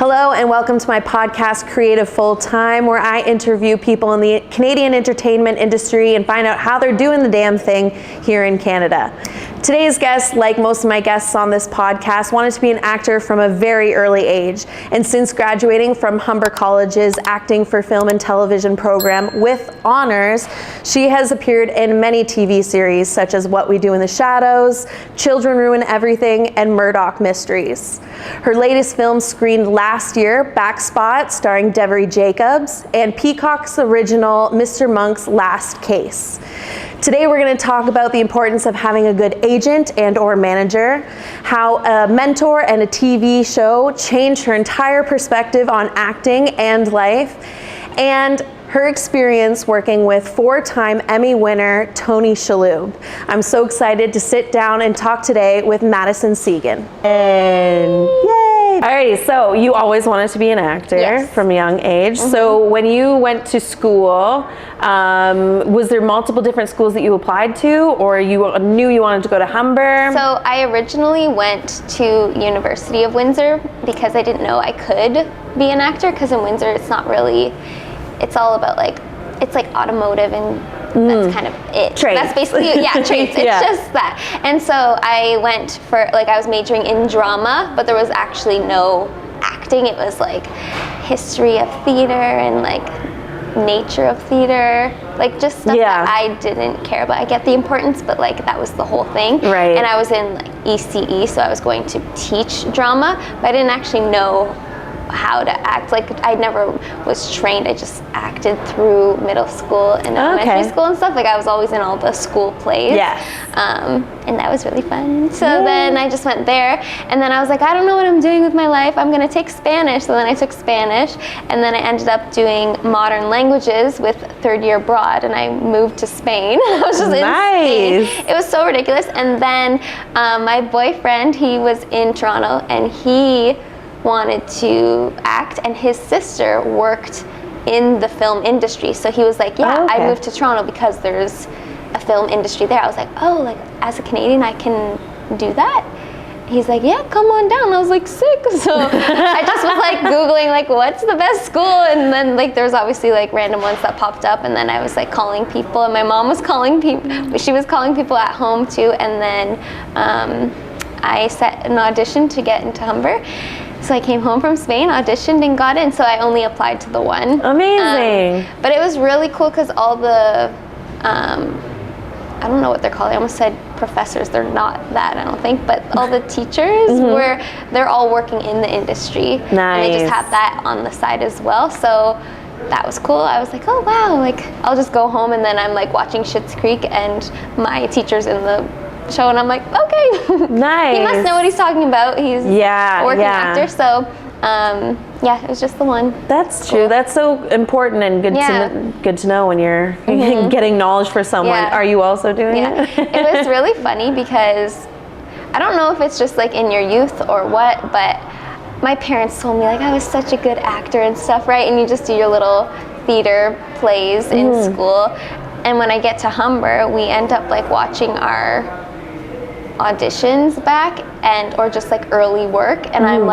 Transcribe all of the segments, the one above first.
Hello and welcome to my podcast, Creative Full Time, where I interview people in the Canadian entertainment industry and find out how they're doing the damn thing here in Canada. Today's guest, like most of my guests on this podcast, wanted to be an actor from a very early age. And since graduating from Humber College's Acting for Film and Television program with honors, she has appeared in many TV series such as What We Do in the Shadows, Children Ruin Everything, and Murdoch Mysteries. Her latest film screened last year, Backspot, starring Devery Jacobs, and Peacock's original Mr. Monk's Last Case. Today we're going to talk about the importance of having a good agent and or manager, how a mentor and a TV show changed her entire perspective on acting and life, and her experience working with four-time Emmy winner Tony Shaloub. I'm so excited to sit down and talk today with Madison Seguin. And yay! Alrighty, so you always wanted to be an actor from a young age. Mm-hmm. So when you went to school, was there multiple different schools that you applied to, or you knew you wanted to go to Humber? So I originally went to University of Windsor because I didn't know I could be an actor, because in Windsor it's not really, it's all about it's like automotive and that's kind of it. Trades. That's basically, trades. It's just that. And so I went for, I was majoring in drama, but there was actually no acting. It was history of theater and nature of theater, just stuff that I didn't care about. I get the importance, but that was the whole thing. Right. And I was in ECE, so I was going to teach drama, but I didn't actually know how to act. I never was trained. I just acted through middle school and elementary school and stuff. I was always in all the school plays. Yes. And that was really fun. So then I just went there, and then I was like, I don't know what I'm doing with my life. I'm gonna take Spanish. So then I took Spanish, and then I ended up doing modern languages with third year abroad, and I moved to Spain. I was just in Spain. It was so ridiculous. And then my boyfriend, he was in Toronto, and he wanted to act, and his sister worked in the film industry, so he was like, I moved to Toronto because there's a film industry there. I was like, as a Canadian I can do that? He's like, yeah, come on down. I was like, sick. So I just was Googling what's the best school, and then there was obviously random ones that popped up, and then I was calling people, and my mom was calling people, she was calling people at home too, and then I set an audition to get into Humber. So I came home from Spain, auditioned, and got in. So I only applied to the one. Amazing. But it was really cool because all the, I don't know what they're called. I almost said professors. They're not that, I don't think. But all the teachers they're all working in the industry. Nice. And they just have that on the side as well. So that was cool. I was like, oh wow, I'll just go home, and then I'm watching Schitt's Creek, and my teacher's in the show, and I'm like, okay. Nice. He must know what he's talking about. He's a working actor. So it was just the one. That's true. That's so important and good to know when you're getting knowledge for someone. Are you also doing it? It was really funny because I don't know if it's just in your youth or what, but my parents told me I was such a good actor and stuff, right? And you just do your little theater plays in school. And when I get to Humber, we end up watching our auditions back or just early work, and I'm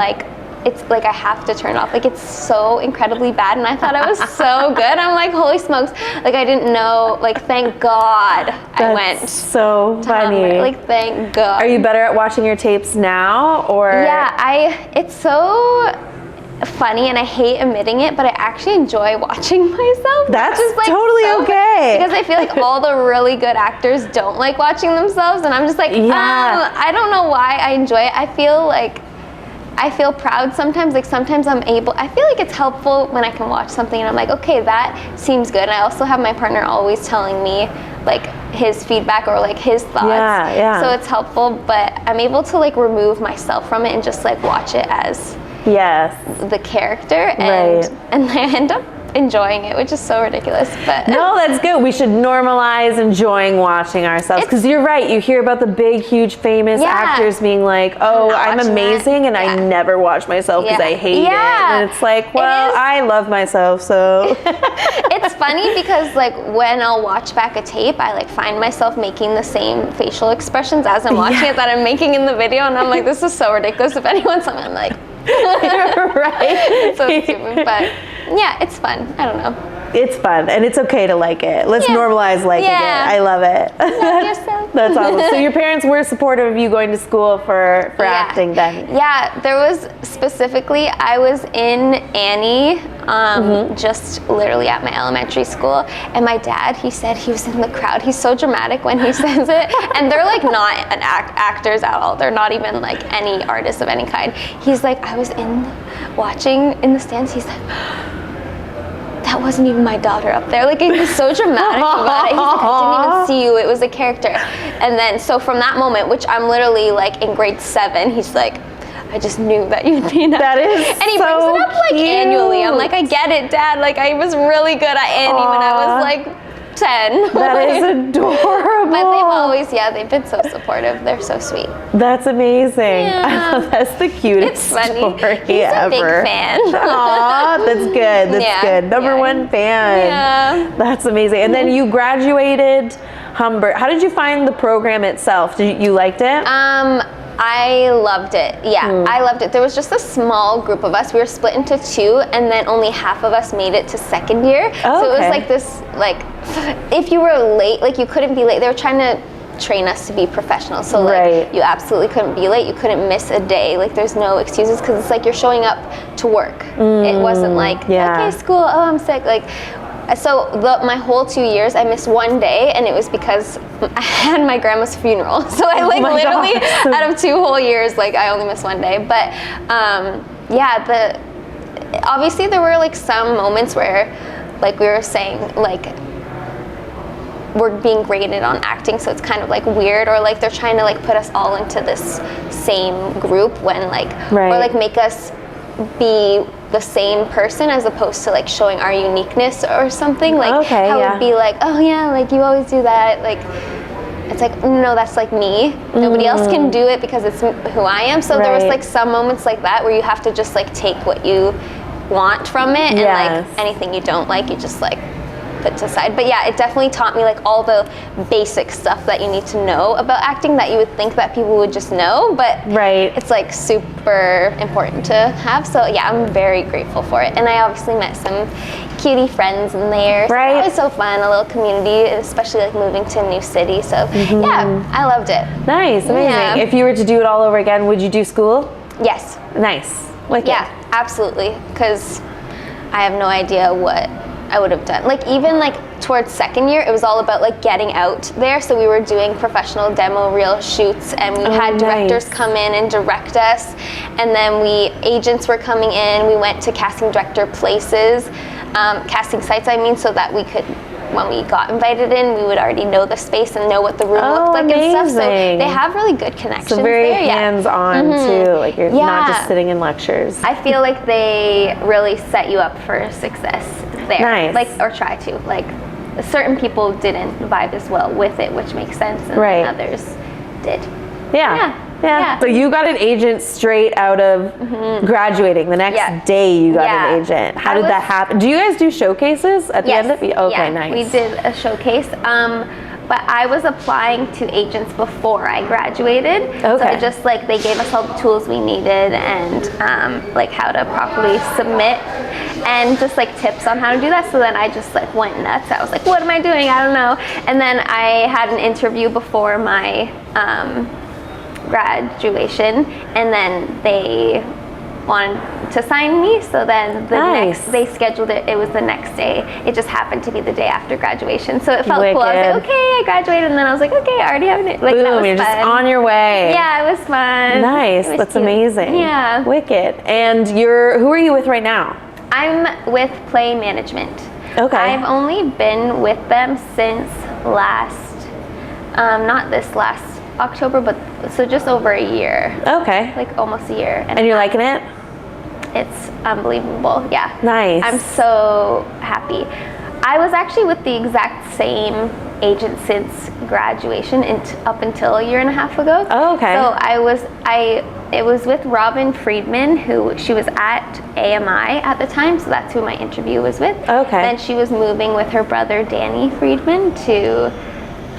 it's I have to turn off. It's so incredibly bad, and I thought I was so good. I'm holy smokes. I didn't know. Thank God I went. That's so funny. Humber. Thank God. Are you better at watching your tapes now, or? Yeah, it's so funny, and I hate admitting it, but I actually enjoy watching myself. That's just totally okay. Because I feel all the really good actors don't like watching themselves, and I'm just I don't know why I enjoy it. I feel proud sometimes. Sometimes I feel it's helpful when I can watch something and I'm like, okay, that seems good. And I also have my partner always telling me his feedback or his thoughts. So it's helpful, but I'm able to remove myself from it and just watch it as the character, and I end up enjoying it, which is so ridiculous. But no, that's good. We should normalize enjoying watching ourselves, because you're right. You hear about the big, huge, famous actors being I'm amazing, and I never watch myself because I hate it. And it's I love myself, so. It's funny because when I'll watch back a tape, I find myself making the same facial expressions as I'm watching it that I'm making in the video, and I'm this is so ridiculous. If anyone's something, I'm Right. So stupid, but yeah, it's fun. I don't know. It's fun, and it's okay to like it. Let's normalize liking it. I love it. Love yourself. That's awesome. So your parents were supportive of you going to school for acting then? Yeah, there was specifically, I was in Annie, just literally at my elementary school, and my dad, he said he was in the crowd. He's so dramatic when he says it, and they're like not actors at all. They're not even like any artists of any kind. He's like, I was watching in the stands. He's like, that wasn't even my daughter up there. Like, he was so dramatic about it. He's like, I didn't even see you. It was a character. And then, so from that moment, which I'm literally like in grade 7, he's like, I just knew that you'd be an actor. That is and he brings it up like annually. I'm like, I get it, Dad. Like, I was really good at Annie when I was like 10. That is adorable. But they've always, they've been so supportive. They're so sweet. That's amazing. Yeah. That's the cutest It's funny. story He's ever. a big fan. Aw, that's good. That's good. Number one fan. Yeah. That's amazing. And then you graduated Humbert. How did you find the program itself? You liked it? I loved it. Yeah, I loved it. There was just a small group of us. We were split into 2, and then only half of us made it to second year. Oh, so it was like this, like, if you were late, like you couldn't be late. They were trying to train us to be professionals. So like you absolutely couldn't be late. You couldn't miss a day. Like there's no excuses because it's like you're showing up to work. It wasn't like, okay, school, oh, I'm sick. Like, so my whole 2 years, I missed one day, and it was because I had my grandma's funeral. So I like literally out of 2 whole years, like I only missed one day. But yeah, obviously there were like some moments where, like we were saying, like we're being graded on acting, so it's kind of like weird, or like they're trying to like put us all into this same group when like, or like make us be the same person as opposed to like showing our uniqueness or something. Like how it would be like, oh yeah, like you always do that. Like it's like, no, that's like me. Nobody else can do it because it's who I am. So there was like some moments like that where you have to just like take what you want from it, and like anything you don't like, you just like put to side. But yeah, it definitely taught me like all the basic stuff that you need to know about acting that you would think that people would just know, but it's like super important to have. So yeah, I'm very grateful for it. And I obviously met some cutie friends in there. So it was so fun, a little community, especially like moving to a new city. So yeah, I loved it. Nice, amazing. Yeah. If you were to do it all over again, would you do school? Yes. Nice. Yeah, absolutely. Because I have no idea what I would have done. Like even like towards second year, it was all about like getting out there. So we were doing professional demo reel shoots, and we had directors come in and direct us. And then agents were coming in. We went to casting director places, casting sites, I mean, so that we could, when we got invited in, we would already know the space and know what the room looked like and stuff. So they have really good connections. So very hands-on too, like you're not just sitting in lectures. I feel like they really set you up for success there. Nice. Like, or try to. Like, certain people didn't vibe as well with it, which makes sense, and others did. Yeah. So you got an agent straight out of graduating. The next day you got an agent. How did that happen? Do you guys do showcases at the end of it? Okay, nice. We did a showcase. But I was applying to agents before I graduated. So just like they gave us all the tools we needed, and like how to properly submit, and just like tips on how to do that. So then I just like went nuts. I was like, what am I doing? I don't know. And then I had an interview before my graduation, and then they wanted to sign me, so then they scheduled it. It was the next day. It just happened to be the day after graduation, so it felt cool. I was like, okay, I graduated, and then I was like, okay, I already have it. Like, boom, that was you're fun. just on your way. Yeah, it was fun. Nice, that's cute. Amazing. Yeah, wicked. And who are you with right now? I'm with Play Management. Okay. I've only been with them since not this last October, but so just over a year. Okay. Like almost a year. And you're liking it? It's unbelievable. Yeah. Nice. I'm so happy. I was actually with the exact same agent since graduation up until a year and a half ago. Oh, okay. So it was with Robin Friedman, she was at AMI at the time, so that's who my interview was with. Okay. Then she was moving with her brother Danny Friedman to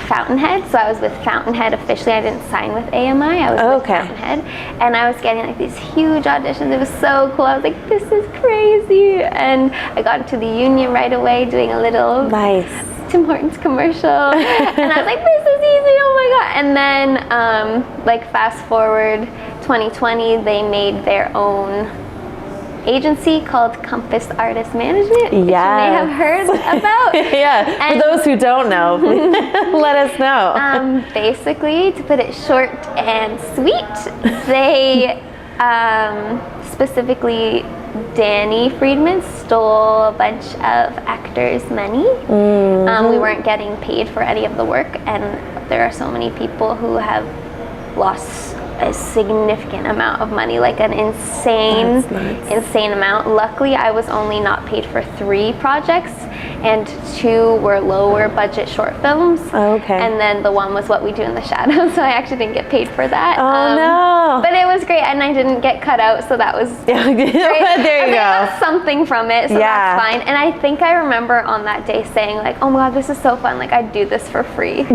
Fountainhead. So I was with Fountainhead officially. I didn't sign with AMI. I was with Fountainhead. And I was getting like these huge auditions. It was so cool. I was like, this is crazy. And I got into the union right away doing a little Tim Hortons commercial. And I was like, this is easy. Oh my God. And then like fast forward 2020, they made their own agency called Compass Artist Management, which you may have heard about. And for those who don't know, let us know. Basically, to put it short and sweet, they specifically Danny Friedman stole a bunch of actors' money. We weren't getting paid for any of the work, and there are so many people who have lost a significant amount of money, like an insane amount. Luckily, I was only not paid for 3 projects, and 2 were lower budget short films. And then the one was What We Do in the Shadows, so I actually didn't get paid for that. No. But it was great, and I didn't get cut out, so that was great. There you go. I got something from it, so that's fine. And I think I remember on that day saying like, oh my God, this is so fun. Like, I'd do this for free.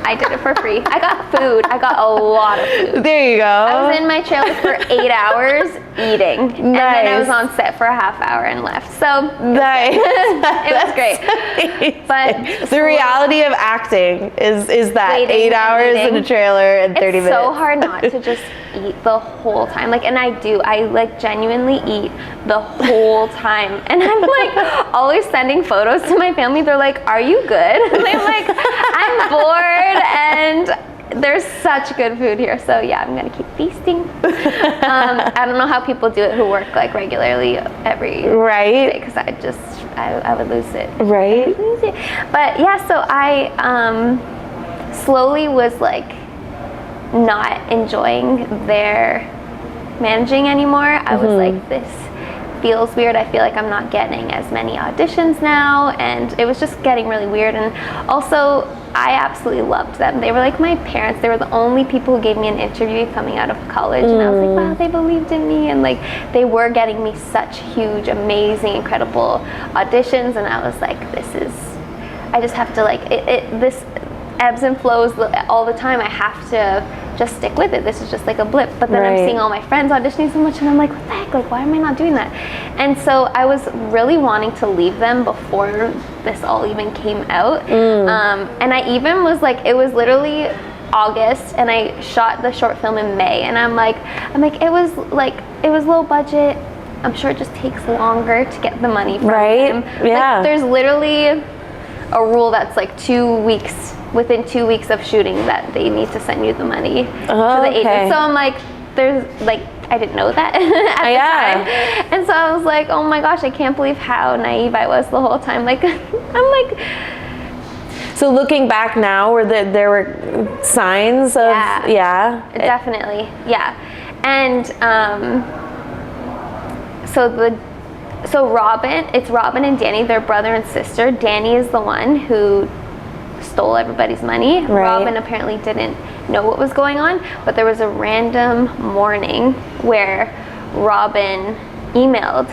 I did it for free. I got food. I got a lot of food. There you go. I was in my trailer for 8 hours eating. And then I was on set for a half hour and left. So it was great. But the reality of acting is that 8 hours in a trailer and 30 minutes. It's so hard not to just eat the whole time. Like, and I like genuinely eat the whole time. And I'm like always sending photos to my family. They're like, are you good? And I'm like, I'm bored. And there's such good food here, so yeah, I'm gonna keep feasting. I don't know how people do it who work like regularly every day, because I would lose it. But yeah, so I slowly was like not enjoying their managing anymore. I was like, this feels weird. I feel like I'm not getting as many auditions now, and it was just getting really weird. And also, I absolutely loved them. They were like my parents. They were the only people who gave me an interview coming out of college, and I was like, wow, they believed in me, and like they were getting me such huge, amazing, incredible auditions, and I was like, I just have to like this ebbs and flows all the time. I have to just stick with it. This is just like a blip. But then I'm seeing all my friends auditioning so much, and I'm like, what the heck? Like, why am I not doing that? And so I was really wanting to leave them before this all even came out. And I even was like, it was literally August, and I shot the short film in May, and I'm like, it was low budget. I'm sure it just takes longer to get the money from them. Like, there's literally a rule that's like 2 weeks. Within 2 weeks of shooting, that they need to send you the money to the agent. So I'm like, I didn't know that at the time. And so I was like, oh my gosh, I can't believe how naive I was the whole time. Like, I'm like. So looking back now, there were signs of, definitely, And so Robin, it's Robin and Danny, they're brother and sister. Danny is the one who stole everybody's money. Robin apparently didn't know what was going on, but there was a random morning where Robin emailed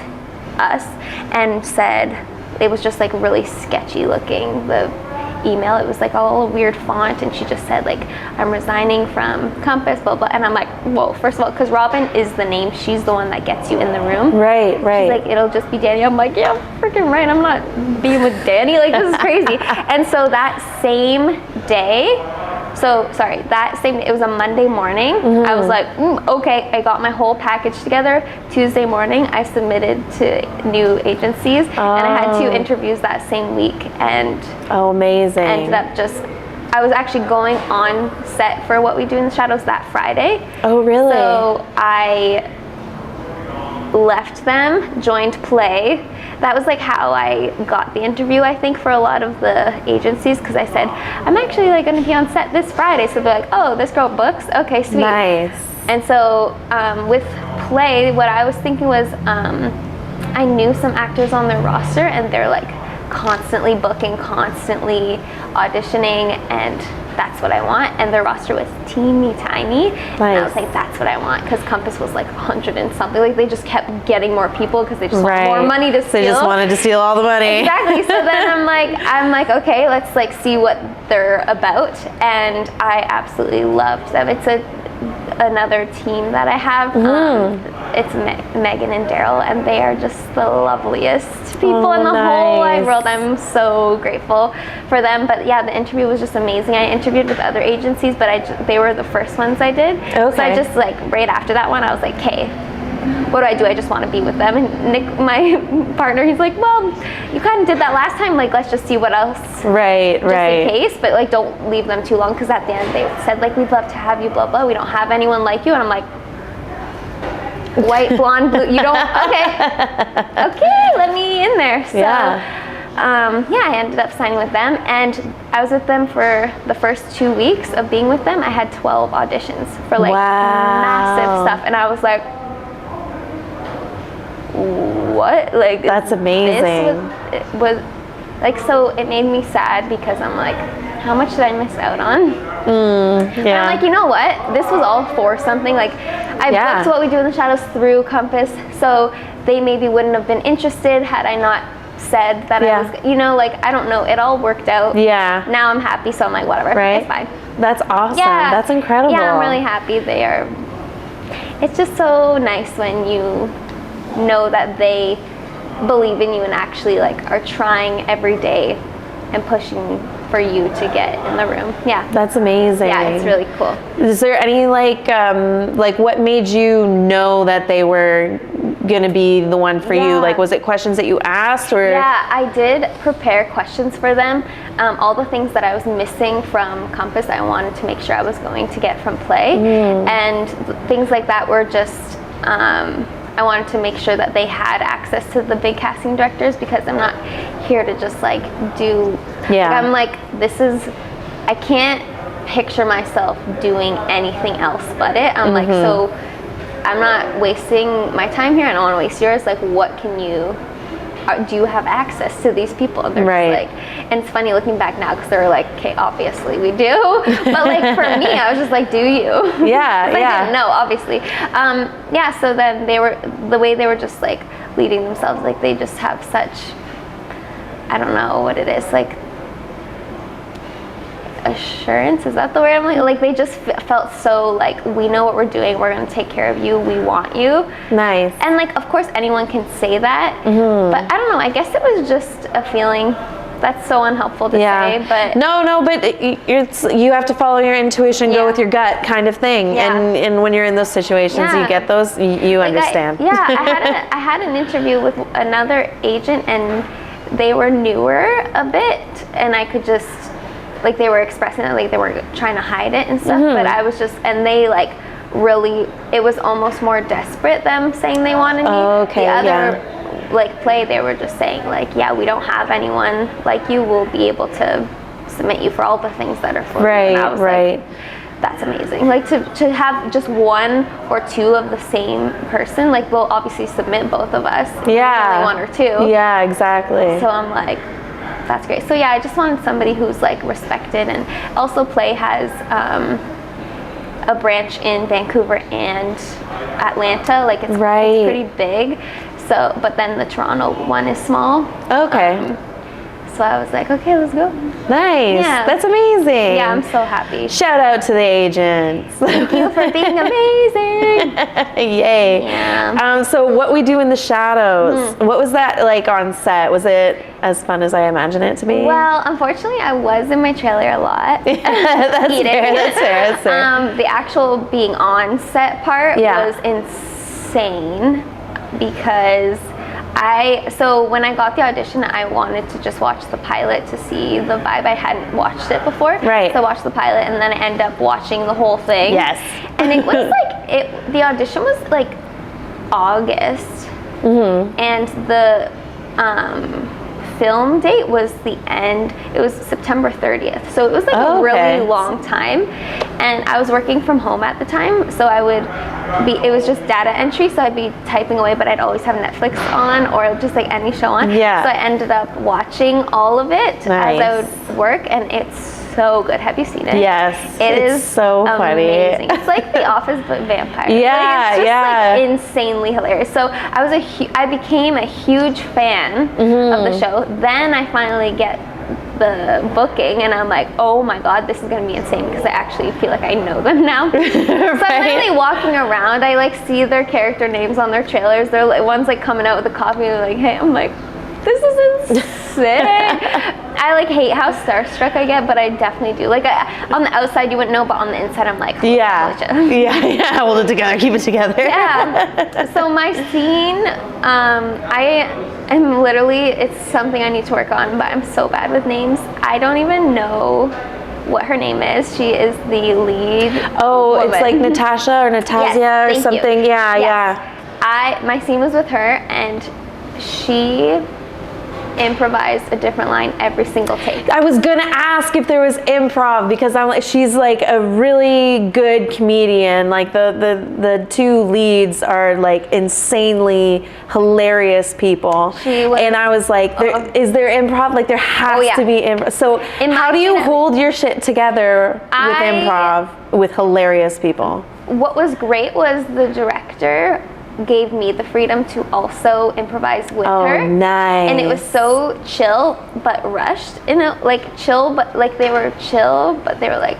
us and said, it was just like really sketchy looking, the email. It was like all a weird font, and she just said like, I'm resigning from Compass, blah blah. And I'm like, whoa, first of all, because Robin is the name, she's the one that gets you in the room. She's like, it'll just be Danny. I'm like, yeah, freaking right, I'm not being with Danny, like this is crazy. And so that same day, it was a Monday morning. I was like, okay, I got my whole package together. Tuesday morning, I submitted to new agencies, and I had 2 interviews that same week, and amazing. Ended up I was actually going on set for What We Do in the Shadows that Friday. Oh, really? So I left them, joined Play. That was like how I got the interview, I think, for a lot of the agencies, because I said, I'm actually like going to be on set this Friday. So they're like, oh, this girl books? Okay, sweet. Nice. And so with Play, what I was thinking was, I knew some actors on their roster, and they're like constantly booking, constantly auditioning, and that's what I want. And their roster was teeny tiny. Nice. And I was like, that's what I want, because Compass was like 100 and something. Like they just kept getting more people because they just want more money to steal. They just wanted to steal all the money. Exactly. So then I'm like, okay, let's like see what they're about. And I absolutely loved them. It's another team that I have. It's Megan and Daryl, and they are just the loveliest people in the whole wide world. I'm so grateful for them. But yeah, the interview was just amazing. I interviewed with other agencies, but they were the first ones I did. Okay. So I just like right after that one, I was like, okay, what do? I just want to be with them. And Nick, my partner, he's like, well, you kind of did that last time. Like, let's just see what else. Right. Just in case, but like, don't leave them too long, because at the end they said like, we'd love to have you, blah blah. We don't have anyone like you, and I'm like, white, blonde, blue. You don't. Okay, let me in there. So, I ended up signing with them, and I was with them for the first 2 weeks of being with them. I had 12 auditions for like massive stuff, and I was like, what? Like, that's amazing. This was like, so it made me sad, because I'm like, how much did I miss out on? And I'm like, you know what? This was all for something. Like, I booked What We Do in the Shadows through Compass, so they maybe wouldn't have been interested had I not said that I was, you know, like, I don't know. It all worked out. Yeah. Now I'm happy, so I'm like, whatever. Right. It's fine. That's awesome. Yeah. That's incredible. Yeah, I'm really happy they are. It's just so nice when you know that they believe in you and actually like are trying every day and pushing for you to get in the room. Yeah. That's amazing. Yeah, it's really cool. Is there any like what made you know that they were gonna be the one for you? Like, was it questions that you asked, or? Yeah, I did prepare questions for them. All the things that I was missing from Compass, I wanted to make sure I was going to get from Play. And things like that were just, I wanted to make sure that they had access to the big casting directors, because I'm not here to just like do, I'm like, I can't picture myself doing anything else but it. I'm like, so I'm not wasting my time here. I don't want to waste yours. Like, what can you, do you have access to these people? And they're just like, and it's funny looking back now, because they're like, okay, obviously we do. But like for me, I was just like, do you? Yeah, I didn't know, obviously. So then the way they were just like leading themselves, like they just have such, I don't know what it is, like assurance, is that the word? I'm like they just felt so like, we know what we're doing, we're going to take care of you, we want you. Nice. And like, of course anyone can say that, but I don't know, I guess it was just a feeling. That's so unhelpful to say, but no, but you have to follow your intuition, go with your gut, kind of thing. And when you're in those situations, you get those, you like understand. I had an interview with another agent, and they were newer a bit, and I could just, like, they were expressing it, like they were trying to hide it and stuff, but I was just, and they like really, it was almost more desperate them saying they wanted me. The other like Play, they were just saying like, yeah, we don't have anyone like you, we'll be able to submit you for all the things that are for you. And I was like, that's amazing. Like to have just one or two of the same person, like we'll obviously submit both of us. Only one or two. Yeah, exactly. So I'm like, that's great. So yeah, I just wanted somebody who's like respected, and also Play has a branch in Vancouver and Atlanta. Like it's pretty big. So, but then the Toronto one is small. Okay. So I was like, okay, let's go. Nice. Yeah. That's amazing. Yeah, I'm so happy. Shout out to the agents. Thank you for being amazing. Yay. Yeah. So What We Do in the Shadows, what was that like on set? Was it as fun as I imagined it to be? Well, unfortunately, I was in my trailer a lot. That's fair, that's fair. The actual being on set part was insane, because so when I got the audition, I wanted to just watch the pilot to see the vibe. I hadn't watched it before. Right. So I watched the pilot, and then I ended up watching the whole thing. Yes. And it was like, the audition was like August. And the film date was the end. It was September 30th. So it was like a really long time. And I was working from home at the time, so it was just data entry, so I'd be typing away, but I'd always have Netflix on, or just like any show on. Yeah. So I ended up watching all of it as I would work, and it's so good. Have you seen it? Yes. It's so amazing. funny. It's like The Office but vampire. Yeah, it's just yeah. like insanely hilarious. So I became a huge fan of the show. Then I finally get the booking and I'm like, oh my god, this is gonna be insane because I actually feel like I know them now. So I'm literally walking around, I like see their character names on their trailers. They're like, one's like coming out with a coffee and they're like, hey, I'm like, this is insane. I like hate how starstruck I get, but I definitely do. Like on the outside you wouldn't know, but on the inside I'm like, oh, yeah, hold it together, keep it together. Yeah. So my scene, I am literally, it's something I need to work on, but I'm so bad with names. I don't even know what her name is. She is the lead. Oh, woman. It's like Natasha or Natasia yes, or something. You. Yeah, yes. My scene was with her, and she improvised a different line every single take. I was gonna ask if there was improv because I'm like, she's like a really good comedian. Like the two leads are like insanely hilarious people. And I was like, is there improv? Like there has to be improv. So how do you hold your shit together with improv with hilarious people? What was great was the director gave me the freedom to also improvise with her. Nice. And it was so chill but rushed. Like chill, but like they were chill, but they were like,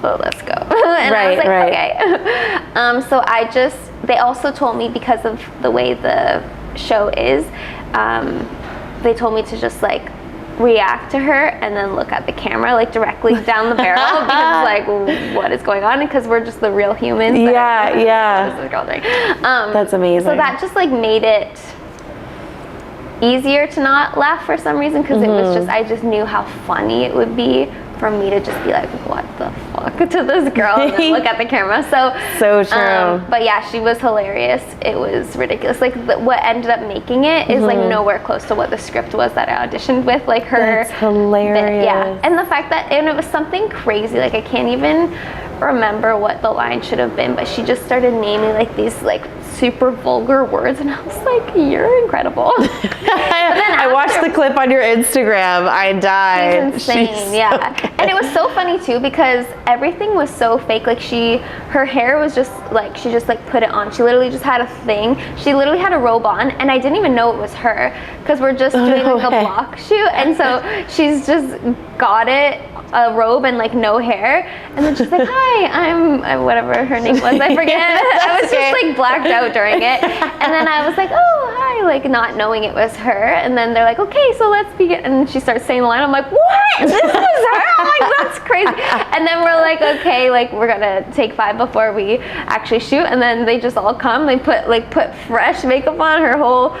oh, let's go. And I was like, okay. So they also told me, because of the way the show is, they told me to just like react to her and then look at the camera like directly down the barrel because like what is going on, because we're just the real humans. That's amazing. So that just like made it easier to not laugh for some reason, because it was just, I just knew how funny it would be for me to just be like, what the fuck, to this girl and then look at the camera. So true. But yeah, she was hilarious. It was ridiculous. Like what ended up making it is like nowhere close to what the script was that I auditioned with. Like her. That's hilarious. Yeah, and the fact that, and it was something crazy. Like I can't even remember what the line should have been, but she just started naming like these like super vulgar words, and I was like, you're incredible. I watched the clip on your Instagram. I died. She's insane. Yeah. So and it was so funny too, because everything was so fake. Like her hair was just like, she just like put it on. She literally just had a thing. She literally had a robe on, and I didn't even know it was her because we're just doing like a block shoot, and so she's just got it, a robe and like no hair, and then she's like, hi, I'm whatever her name was, I forget. I was just like blacked out during it, and then I was like, oh hi, like not knowing it was her, and then they're like, okay, so let's begin, and she starts saying the line. I'm like, what? This is her? I'm like, that's crazy. And then we're like, okay, like we're gonna take 5 before we actually shoot, and then they just all come, they put fresh makeup on, her whole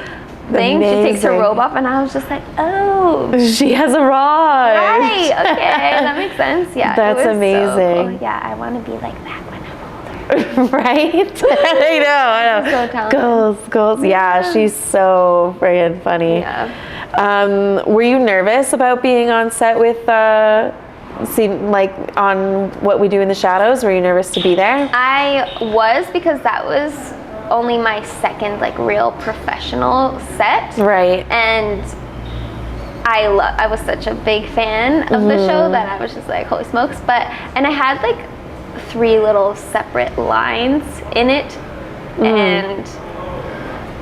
thing. Amazing. She takes her robe off, and I was just like, oh, she has arrived. Right, okay, that makes sense. Yeah, that's amazing. So cool. Yeah, I want to be like that when I'm older. Right? I know. She's so talented. Goals. Yeah, she's so friggin' funny. Yeah. Were you nervous about being on set with like on What We Do in the Shadows? Were you nervous to be there? I was, because that was only my second like real professional set, right? And I was such a big fan of the show that I was just like, holy smokes. And I had like 3 little separate lines in it, and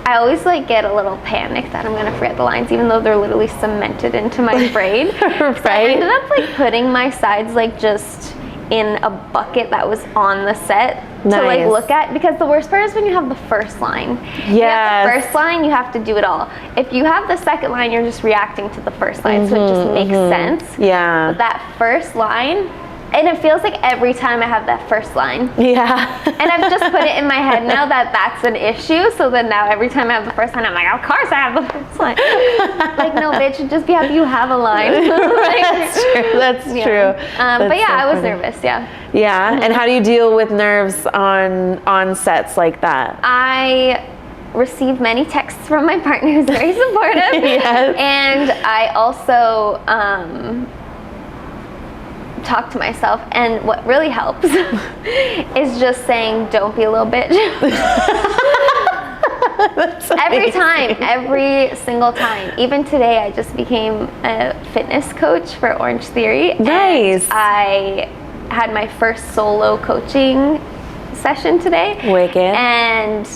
I always like get a little panicked that I'm gonna forget the lines, even though they're literally cemented into my brain. Right. So I ended up like putting my sides like just in a bucket that was on the set to like look at, because the worst part is when you have the first line. You have the first line, you have to do it all. If you have the second line, you're just reacting to the first line, so it just makes sense. Yeah. But that first line, and it feels like every time I have that first line. Yeah. And I've just put it in my head now that that's an issue, so then now every time I have the first line, I'm like, of course I have the first line. Like, no, bitch, just be happy you have a line. Like, that's true. But yeah, I was nervous, yeah. Yeah, and how do you deal with nerves on sets like that? I receive many texts from my partner who's very supportive. Yes. And I also talk to myself, and what really helps is just saying, don't be a little bitch. Every time, every single time. Even today, I just became a fitness coach for Orange Theory. Nice. And I had my first solo coaching session today. Wicked. And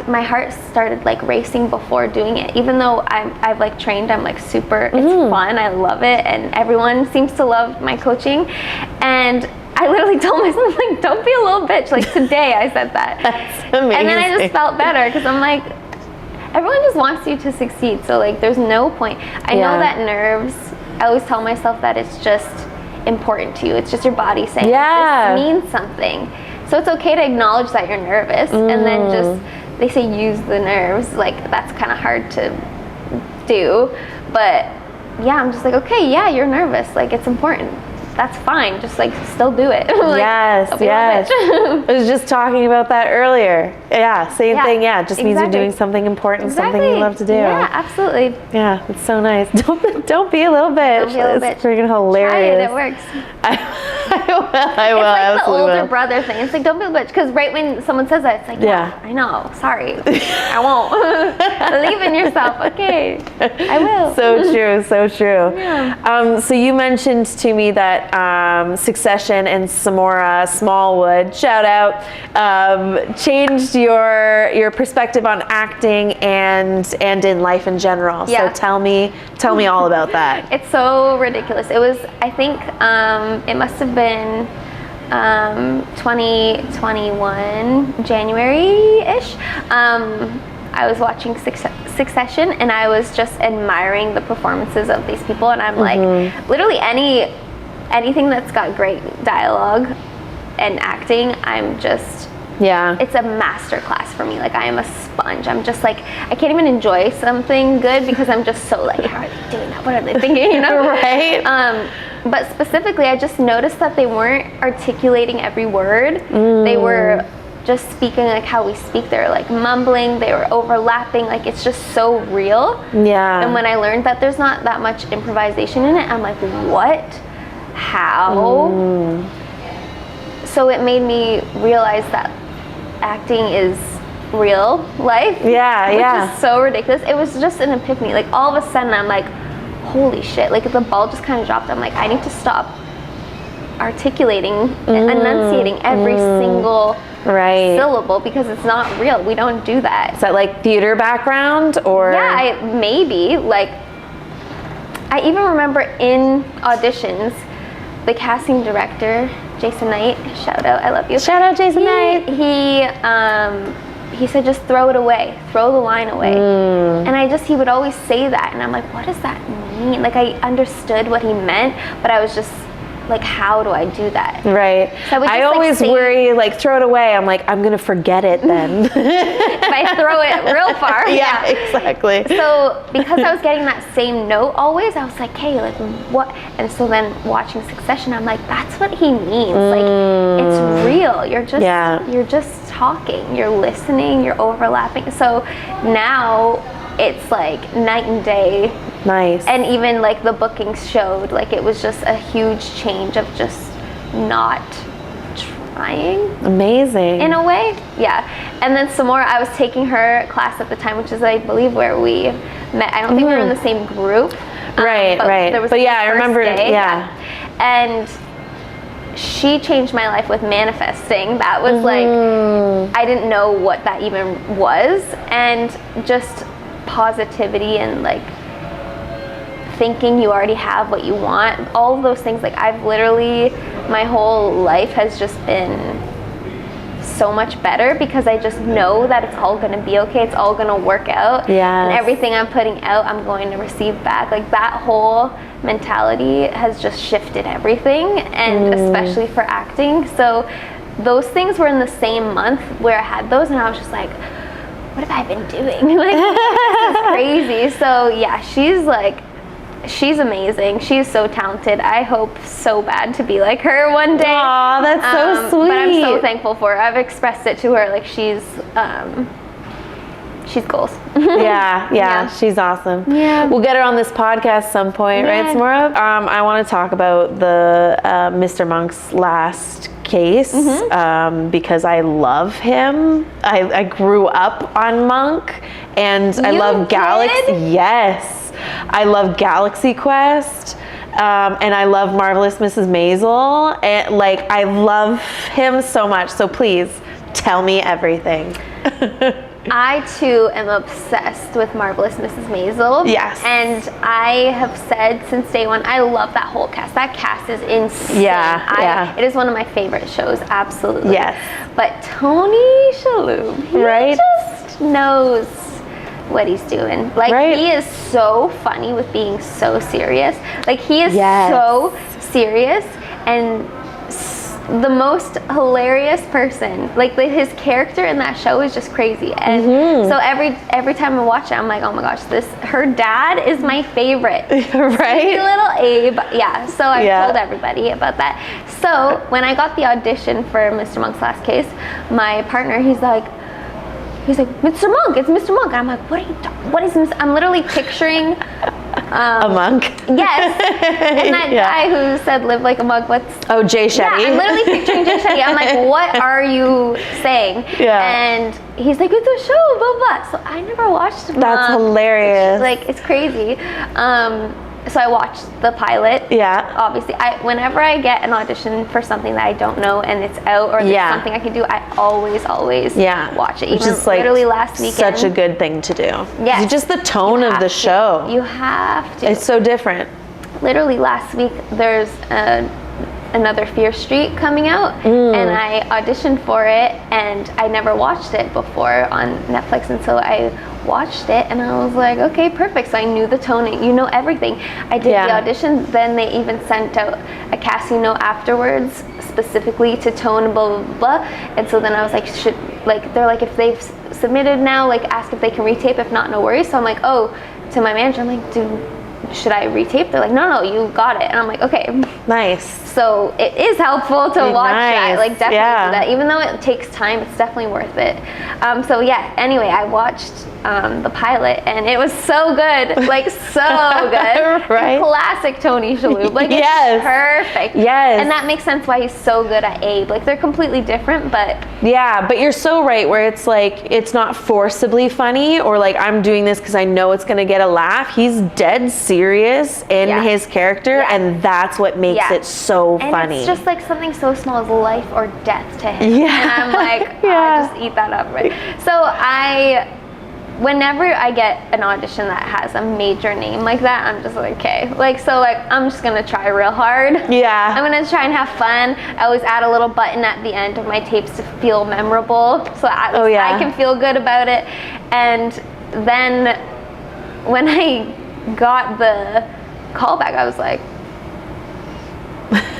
my heart started like racing before doing it. Even though I've like trained, I'm like super, it's fun, I love it, and everyone seems to love my coaching. And I literally told myself, like, don't be a little bitch. Like today I said that. That's amazing. And then I just felt better because I'm like, everyone just wants you to succeed. So like there's no point. I know that nerves, I always tell myself that it's just important to you. It's just your body saying this means something. So it's okay to acknowledge that you're nervous, and then just, they say use the nerves, like that's kind of hard to do, but yeah, I'm just like, okay, yeah, you're nervous, like it's important. That's fine, just like still do it. Like, yes. I was just talking about that earlier. Yeah, same thing. Yeah, it just means you're doing something important, something you love to do. Yeah, absolutely. Yeah, it's so nice. Don't be a little bitch. Don't be a little bitch. It's freaking hilarious. Try it, it works. I will. It's like the older will. brother thing. It's like, don't be a bitch, because right when someone says that, it's like, yeah, I know, sorry, I won't. Believe in yourself. Okay, I will. So true, so true. Yeah. So you mentioned to me that Succession and Samora Smallwood, shout out, changed your perspective on acting and in life in general. Yeah. So tell me all about that. It's so ridiculous. It was, I think, it must have been 2021 January-ish. I was watching Succession, and I was just admiring the performances of these people, and I'm like, literally anything that's got great dialogue and acting, I'm just, it's a master class for me. Like, I am a sponge. I'm just like, I can't even enjoy something good because I'm just so like, how are they doing that? What are they thinking? You know? Right. But specifically, I just noticed that they weren't articulating every word. They were just speaking like how we speak. They were like mumbling, they were overlapping, like it's just so real. Yeah. And when I learned that there's not that much improvisation in it, I'm like, what? How? So it made me realize that acting is real life. Yeah, which is so ridiculous. It was just an epiphany. Like all of a sudden I'm like, holy shit, like the ball just kind of dropped. I'm like, I need to stop articulating and enunciating every single syllable, because it's not real. We don't do that. Is that like theater background or? Yeah, maybe. Like, I even remember in auditions, the casting director, Jason Knight, shout out, I love you. Shout out Jason Knight. He said, just throw it away, throw the line away. And he would always say that, and I'm like, what does that mean? Like, I understood what he meant, but I was just like, how do I do that? Right. So I always worry, like, throw it away. I'm like, I'm gonna forget it then. If I throw it real far. Yeah, exactly. So because I was getting that same note always, I was like, hey, like what? And so then watching Succession, I'm like, that's what he means. Like, it's real. You're just talking. You're listening. You're overlapping. So now it's like night and day. Nice. And even like the bookings showed, like it was just a huge change of just not trying. Amazing. In a way. Yeah. And then Samora, I was taking her class at the time, which is, I believe, where we met. I don't think we were in the same group. Right. But yeah, I remember. Yeah. And she changed my life with manifesting. That was like, I didn't know what that even was. And just positivity and like thinking you already have what you want, all of those things. Like, I've literally, my whole life has just been so much better because I just know that it's all gonna be okay, it's all gonna work out. And everything I'm putting out, I'm going to receive back. Like, that whole mentality has just shifted everything, and especially for acting. So those things were in the same month where I had those, and I was just like, what have I been doing? Like, this is crazy. So yeah, she's amazing. She's so talented. I hope so bad to be like her one day. Aw, that's so sweet. But I'm so thankful for her. I've expressed it to her. Like, she's goals. Yeah, she's awesome. Yeah. We'll get her on this podcast some point, right, Samora? I want to talk about the Mr. Monk's last case because I love him. I grew up on Monk, and I love Galaxy. Yes, I love Galaxy Quest. And I love Marvelous Mrs. Maisel, and like I love him so much. So please tell me everything. I too am obsessed with Marvelous Mrs. Maisel. Yes. And I have said since day one, I love that whole cast. That cast is insane. Yeah. It is one of my favorite shows, absolutely. Yes. But Tony Shaloub, he just knows what he's doing. Like he is so funny with being so serious. Like he is so serious and the most hilarious person. Like his character in that show is just crazy. And so every time I watch it, I'm like, oh my gosh, her dad is my favorite. Right? Little Abe. Yeah. So I told everybody about that. So when I got the audition for Mr. Monk's Last Case, my partner, he's like, Mr. Monk, it's Mr. Monk. And I'm like, what is Mr. I'm literally picturing a monk. Yes. And that guy who said live like a monk, Oh, Jay Shetty. Yeah, I'm literally picturing Jay Shetty. I'm like, what are you saying? Yeah. And he's like, it's a show, blah, blah. So I never watched Monk. That's hilarious. It's crazy. So I watched the pilot. Yeah. Obviously, whenever I get an audition for something that I don't know and it's out or there's something I can do, I always watch it. Even which is like literally last weekend. Such a good thing to do. Yeah. Just the tone of the show. You have to. It's so different. Literally last week, there's another Fear Street coming out, and I auditioned for it, and I never watched it before on Netflix, and so I watched it, and I was like, okay, perfect. So I knew the tone, you know everything. I did the audition, then they even sent out a casting note afterwards, specifically to tone, blah, blah, blah. And so then I was like, they're like, if they've submitted now, like, ask if they can retape, if not, no worries. So I'm like, oh, to my manager, I'm like, should I retape? They're like, no, you got it. And I'm like, okay. Nice. So it is helpful to watch that. Like, definitely do that. Even though it takes time, it's definitely worth it. So yeah, anyway, I watched the pilot, and it was so good. Like, so good. Right? Classic Tony Shaloub. Like, it's perfect. Yes. And that makes sense why he's so good at Abe. Like, they're completely different, but... Yeah, but you're so right, where it's like, it's not forcibly funny, or like, I'm doing this because I know it's going to get a laugh. He's dead serious in his character, and that's what makes it so funny. It's just like something so small as life or death to him. Yeah. And I'm like, I just eat that up, right? So whenever I get an audition that has a major name like that, I'm just like, okay. Like, so like, I'm just gonna try real hard. Yeah. I'm gonna try and have fun. I always add a little button at the end of my tapes to feel memorable, so I can feel good about it. And then when I got the callback, I was like,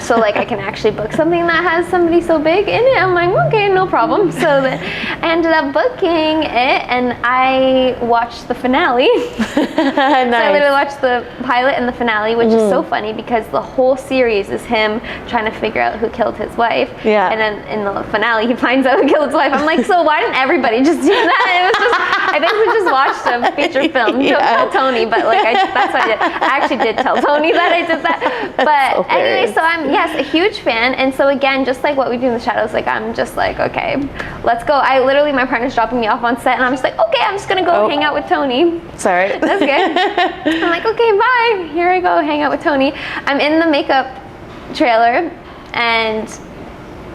so like I can actually book something that has somebody so big in it. I'm like, okay, no problem. So then I ended up booking it, and I watched the finale. Nice. So I literally watched the pilot and the finale, which is so funny because the whole series is him trying to figure out who killed his wife. Yeah. And then in the finale, he finds out who killed his wife. I'm like, so why didn't everybody just do that? It was just, I think we just watched a feature film. Don't tell Tony, but like that's what I did. I actually did tell Tony that I did that. But anyway, so I'm a huge fan, and so again, just like what we do in the shadows, like I'm just like, okay, let's go. My partner's dropping me off on set, and I'm just like, okay, I'm just gonna go hang out with Tony. Sorry. That's good. I'm like, okay, bye. Here I go, hang out with Tony. I'm in the makeup trailer, and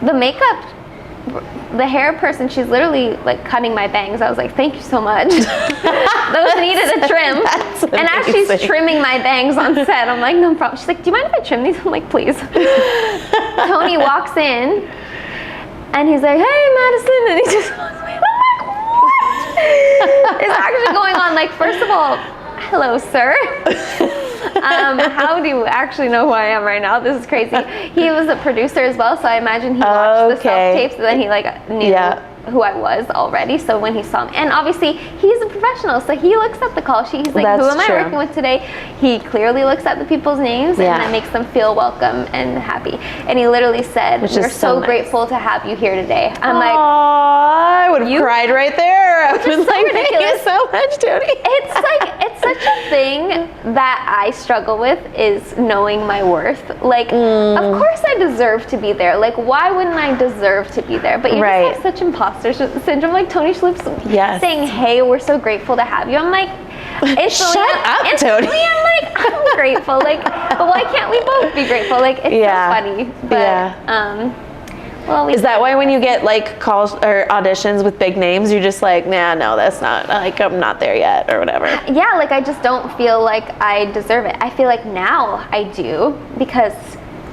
the hair person, she's literally like cutting my bangs. I was like, thank you so much. Those needed a trim. And as she's trimming my bangs on set, I'm like, no problem. She's like, do you mind if I trim these? I'm like, please. Tony walks in, and he's like, hey, Madison. And he just walks away. I'm like, what is actually going on? Like, first of all, hello, sir. How do you actually know who I am right now? This is crazy. He was a producer as well, so I imagine he watched the self-tapes, and then he like knew who I was already. So when he saw me, and obviously he's a professional, so he looks at the call sheet. He's like, who am I working with today? He clearly looks at the people's names, and that makes them feel welcome and happy. And he literally said, we're so grateful to have you here today. I'm like, I would have cried right there. I would have been like, thank you so much, Tony. It's such a thing that I struggle with, is knowing my worth. Like, of course I deserve to be there. Like, why wouldn't I deserve to be there? But you just have such imposter syndrome. Like Tony Shaloub saying, hey, we're so grateful to have you. I'm like, shut up, Tony. I'm like, I'm grateful. Like, but why can't we both be grateful? Like, it's so funny. But, well, is that why when you get like calls or auditions with big names, you're just like, nah, no, that's not, like, I'm not there yet, or whatever? Yeah, like I just don't feel like I deserve it. I feel like now I do, because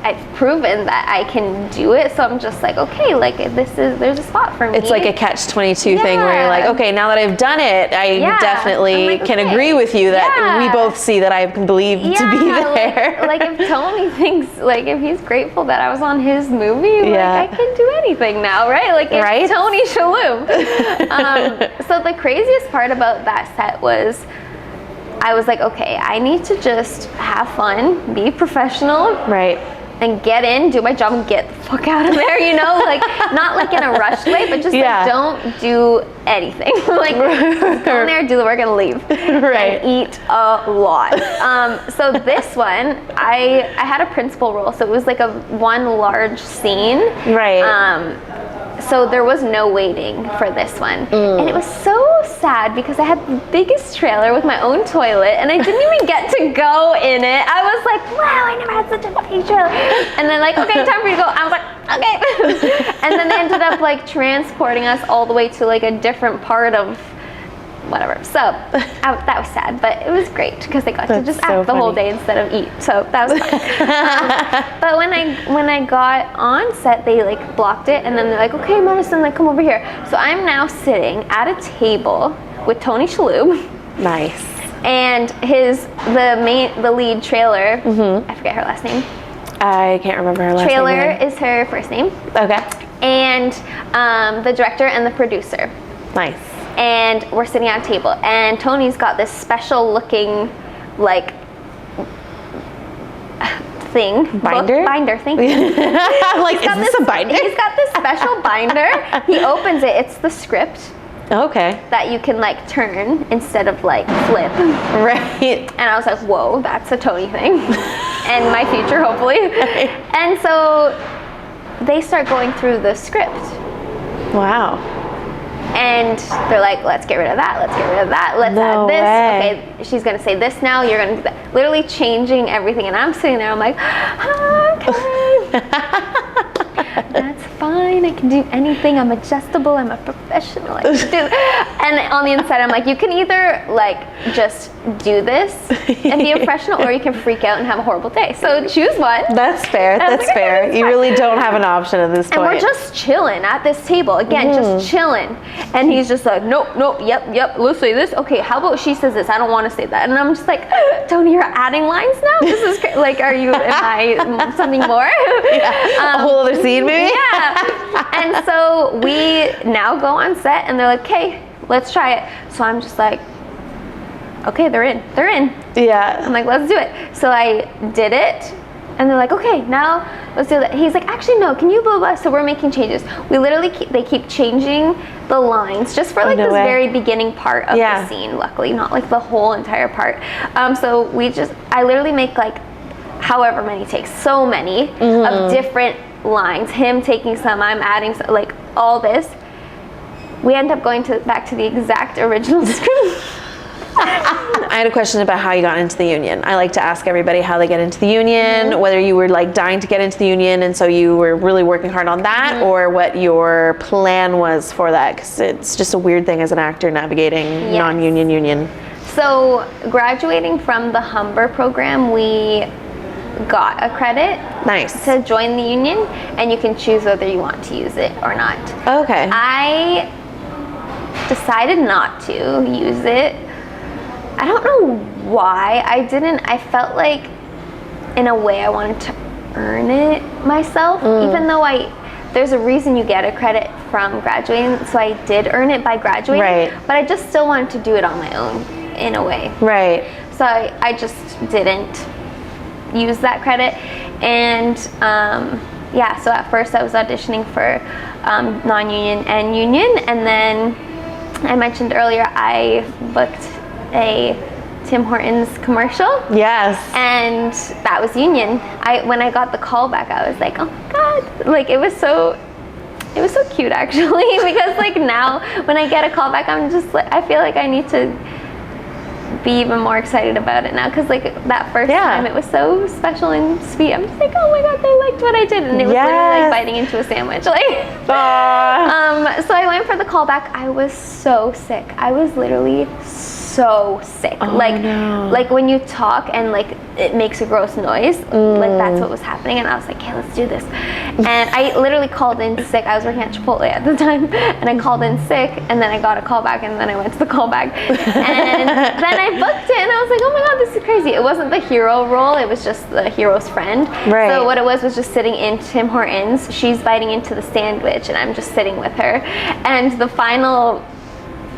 I've proven that I can do it. So I'm just like, okay, like there's a spot for me. It's like a catch-22 thing where you're like, okay, now that I've done it, I definitely can agree with you that we both see that I can believe to be there. Like if Tony thinks, like if he's grateful that I was on his movie, like I can do anything now, right? Like it's Tony Shaloub. So the craziest part about that set was, I was like, okay, I need to just have fun, be professional. Right. And get in, do my job, and get the fuck out of there, you know? Like, not like in a rushed way, but just like, don't do anything. Like, just go in there, do the work, and leave. And eat a lot. So this one, I had a principal role, so it was like one large scene. Right. So there was no waiting for this one. And it was so sad because I had the biggest trailer with my own toilet and I didn't even get to go in it. I was like, wow, I never had such a big trailer. And then like, okay, time for you to go. I was like, okay. And then they ended up like transporting us all the way to like a different part of whatever. So that was sad, but it was great because I got to just act the whole day instead of eat. So that was fun. But when I got on set, they like blocked it, and then they're like, okay, Madison, like come over here. So I'm now sitting at a table with Tony Shaloub. Nice. And the lead trailer. I forget her last name. I can't remember her last name. Trailer is her first name. Okay. And the director and the producer. Nice. And we're sitting at a table, and Tony's got this special looking like thing. Binder? Binder, thank you. I'm like, is this a binder? He's got this special binder. He opens it, it's the script. Okay. That you can like turn instead of like flip. Right. And I was like, whoa, that's a Tony thing. And my future, hopefully. Right. And so they start going through the script. Wow. And they're like, let's get rid of that, let's get rid of that, let's add this. Okay, she's gonna say this now, you're gonna do that. Literally changing everything. And I'm sitting there, I'm like, okay. That's fine, I can do anything, I'm adjustable, I'm a professional, I can do. And on the inside, I'm like, you can either like just do this and be a professional, or you can freak out and have a horrible day. So choose one. That's fair, that's fair. You really don't have an option at this point. And we're just chilling at this table, again, just chilling. And he's just like, nope, yep, let's say this. Okay, how about she says this? I don't want to say that. And I'm just like, Tony, you're adding lines now? This is like, am I something more? Yeah. A whole other scene, maybe? Yeah. And so we now go on set, and they're like, okay, let's try it. So I'm just like, okay, they're in. Yeah. I'm like, let's do it. So I did it. And they're like, okay, now let's do that. He's like, actually, no, can you blah, blah? So we're making changes. We literally they keep changing the lines just for like this very beginning part of the scene, luckily, not like the whole entire part. So I literally make like however many takes, so many of different lines. Him taking some, I'm adding some, like all this. We end up going back to the exact original script. I had a question about how you got into the union. I like to ask everybody how they get into the union, whether you were like dying to get into the union and so you were really working hard on that, or what your plan was for that, because it's just a weird thing as an actor navigating non-union union. So graduating from the Humber program, we got a credit to join the union, and you can choose whether you want to use it or not. Okay. I decided not to use it. I don't know why I didn't. I felt like in a way I wanted to earn it myself, even though there's a reason you get a credit from graduating, so I did earn it by graduating, but I just still wanted to do it on my own in a way. Right. So I just didn't use that credit, and yeah, so at first I was auditioning for non-union and union, and then I mentioned earlier I booked a Tim Hortons commercial. Yes. And that was union. When I got the call back, I was like, oh my God. Like, it was so cute, actually, because like now when I get a call back, I'm just like, I feel like I need to be even more excited about it now, because like that first time it was so special and sweet. I'm just like, oh my God, they liked what I did, and it was literally like biting into a sandwich. Like, so I went for the callback. I was so sick. I was literally so sick. Like when you talk and like it makes a gross noise, like that's what was happening. And I was like, okay, let's do this. And I literally called in sick. I was working at Chipotle at the time, and I called in sick, and then I got a call back, and then I went to the callback, and then I booked it, and I was like, oh my God, this is crazy. It wasn't the hero role, it was just the hero's friend. Right. So what it was just sitting in Tim Hortons. She's biting into the sandwich, and I'm just sitting with her. And the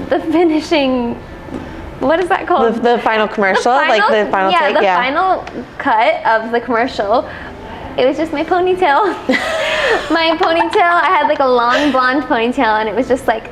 finishing, what is that called? The final commercial, like the final take? The final cut of the commercial. It was just my ponytail. My ponytail, I had like a long blonde ponytail, and it was just like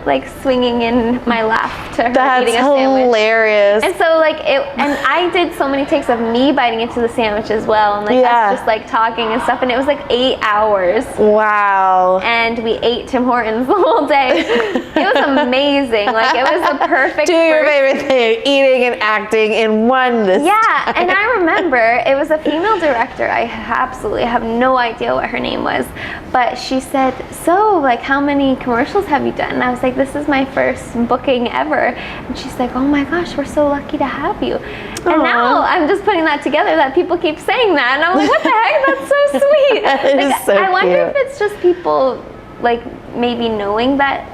like swinging in my lap to her eating a sandwich. That's hilarious. And so like and I did so many takes of me biting into the sandwich as well, and like us just like talking and stuff, and it was like 8 hours. Wow. And we ate Tim Hortons the whole day. It was amazing. Like, it was the perfect. Do your favorite thing, eating and acting in one this time. And I remember it was a female director. I absolutely have no idea what her name was, but she said, so like, how many commercials have you done? And I was like, this is my first booking ever. And she's like, oh my gosh, we're so lucky to have you. And now I'm just putting that together, that people keep saying that, and I'm like, what the heck, that's so sweet. That like, is so I wonder cute. if it's just people like maybe knowing that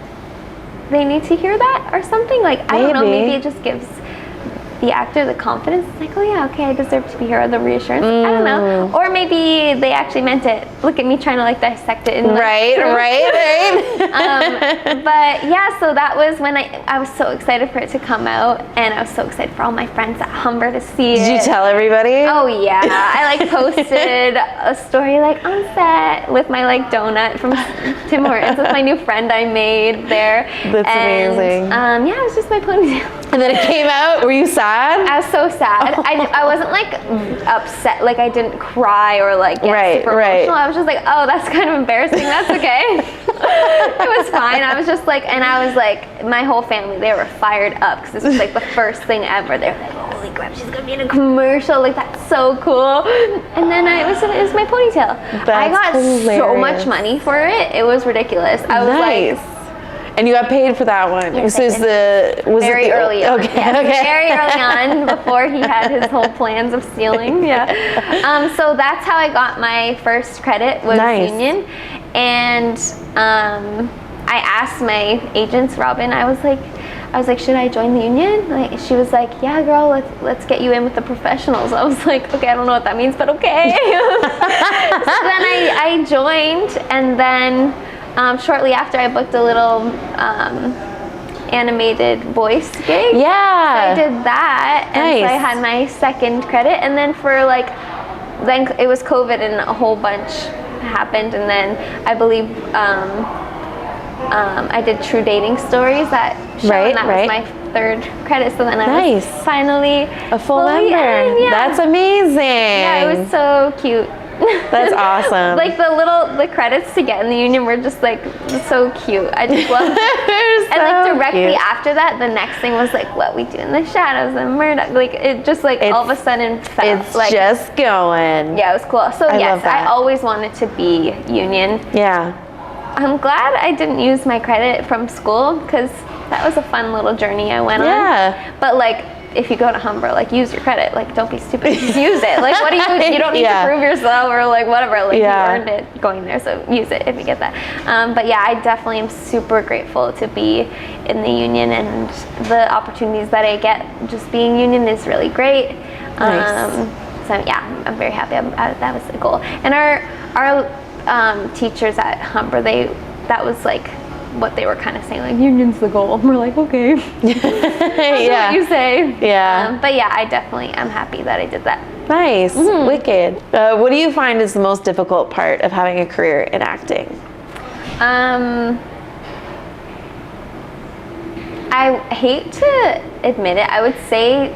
they need to hear that or something. Like, I don't know, maybe it just gives the actor the confidence. It's like, oh yeah, okay, I deserve to be here, or the reassurance. I don't know. Or maybe they actually meant it. Look at me trying to like dissect it. Right. But yeah, so that was when I was so excited for it to come out, and I was so excited for all my friends at Humber to see it. Did you tell everybody? Oh yeah, I like posted a story like on set with my like donut from Tim Hortons with my new friend I made there. That's amazing. Yeah, it was just my ponytail. And then it came out. Were you sad? I was so sad. I wasn't like upset, like I didn't cry or like get super emotional. I was just like, oh, that's kind of embarrassing. That's okay. It was fine. I was just like, and I was like, my whole family, they were fired up because this was like the first thing ever. They were like, holy crap, she's gonna be in a commercial. Like, that's so cool. And then it was my ponytail. I got so much money for it. It was ridiculous. I was like. And you got paid for that one. Yes, so very early on. Okay. Yes, okay. Very early on, before he had his whole plans of stealing. Yeah. So that's how I got my first credit, was union. And I asked my agents, Robin. I was like, should I join the union? Like, she was like, yeah, girl, let's get you in with the professionals. I was like, okay, I don't know what that means, but okay. So then I joined, and then. Shortly after, I booked a little animated voice gig. Yeah. So I did that, and so I had my second credit. And then then it was COVID, and a whole bunch happened. And then I believe I did True Dating Stories, that show, and that was my third credit. So then I was finally a full member. Yeah. That's amazing. Yeah, it was so cute. That's awesome. Like the credits to get in the union were just like so cute. I just loved it. And like directly after that, the next thing was like What We Do in the Shadows and Murdoch. Like, it just like all of a sudden felt it's like just going. Yeah, it was cool. So yes, I always wanted to be union. Yeah. I'm glad I didn't use my credit from school, because that was a fun little journey I went on. Yeah. But like, if you go to Humber, like, use your credit. Like, don't be stupid. Just use it. Like, what do you don't need to prove yourself or like whatever. Like, you earned it going there, so use it if you get that. But yeah, I definitely am super grateful to be in the union, and the opportunities that I get just being union is really great. So yeah, I'm very happy. That was the goal. And our teachers at Humber, that was like what they were kind of saying, like, union's the goal. And we're like, okay. That's what you say. Yeah. But yeah, I'm happy that I did that. Nice. Wicked. What do you find is the most difficult part of having a career in acting? I hate to admit it, I would say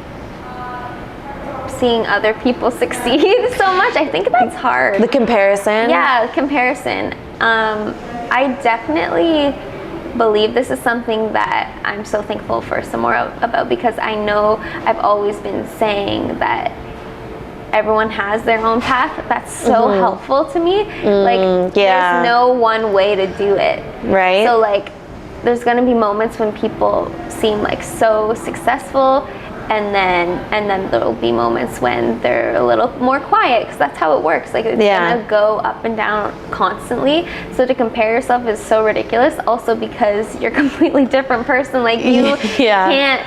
seeing other people succeed so much. I think that's hard. The comparison? Yeah, comparison. I definitely believe this is something that I'm so thankful for Samora about, because I know I've always been saying that everyone has their own path. That's so helpful to me. Like, there's no one way to do it. Right. So like, there's gonna be moments when people seem like so successful, and then there'll be moments when they're a little more quiet, because that's how it works. Like, it's gonna go up and down constantly. So to compare yourself is so ridiculous. Also because you're a completely different person. Like, you can't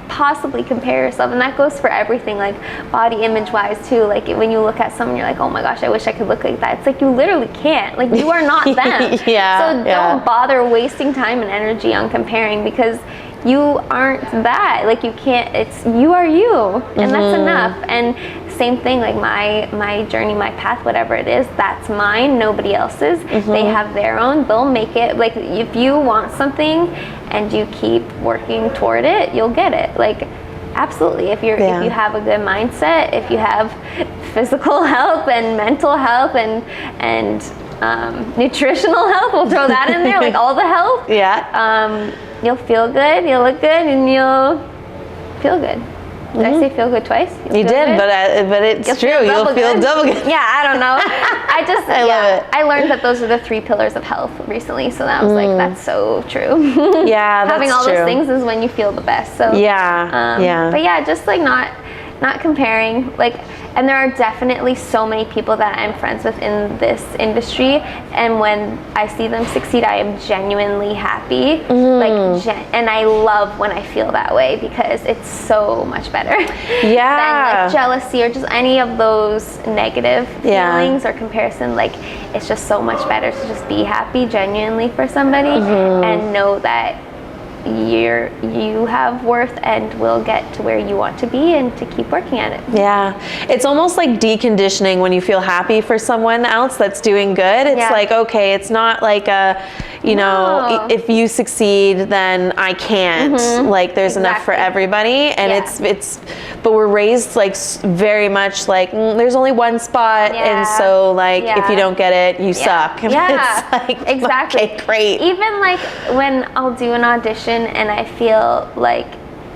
possibly compare yourself, and that goes for everything, like body image wise too. Like, when you look at someone, you're like, oh my gosh, I wish I could look like that. It's like, you literally can't. Like, you are not them. So don't bother wasting time and energy on comparing, because you aren't that. Like, you can't, you are you, and that's enough. And same thing, like my journey, my path, whatever it is, that's mine, nobody else's. They have their own, they'll make it. Like, if you want something and you keep working toward it, you'll get it. Like, absolutely. If you have a good mindset, if you have physical health and mental health and nutritional health, we'll throw that in there, like all the health. You'll feel good, you'll look good, and you'll feel good. Did I say feel good twice? You did, but it's true. You'll feel double good. Yeah, I don't know. I just, I love it. I learned that those are the 3 pillars of health recently, so that was like, that's so true. Yeah, that's having all true. those things is when you feel the best. So but yeah, just like not comparing. Like, and there are definitely so many people that I'm friends with in this industry, and when I see them succeed, I am genuinely happy. And I love when I feel that way, because it's so much better than like jealousy or just any of those negative feelings or comparison. Like, it's just so much better to just be happy genuinely for somebody and know that you have worth and will get to where you want to be, and to keep working at it. Yeah, it's almost like deconditioning when you feel happy for someone else that's doing good. It's like, okay, it's not like a, you know, if you succeed, then I can't. Like, there's enough for everybody, and it's but we're raised like very much like there's only one spot, and so like if you don't get it, you suck. It's like, okay, great. Even like when I'll do an audition and I feel like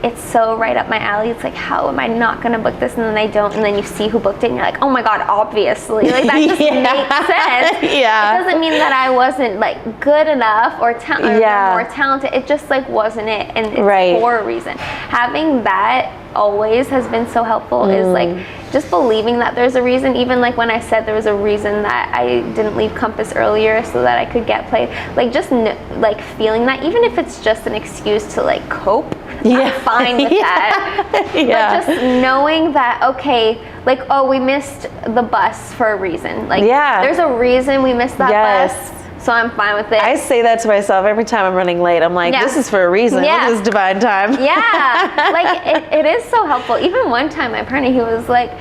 it's so right up my alley, it's like, how am I not gonna book this? And then I don't, and then you see who booked it, and you're like, oh my god, obviously. Like, that just makes sense. It doesn't mean that I wasn't like good enough or more talented. It just like wasn't it, and it's for a reason. Having that always has been so helpful. Is like just believing that there's a reason. Even like when I said there was a reason that I didn't leave Compass earlier so that I could get played, like just like feeling that, even if it's just an excuse to like cope, I'm fine with that. But just knowing that, okay, like, oh, we missed the bus for a reason. Like, there's a reason we missed that bus. So I'm fine with it. I say that to myself every time I'm running late. I'm like, this is for a reason. This is divine time. Like it is so helpful. Even one time, my partner, he was like,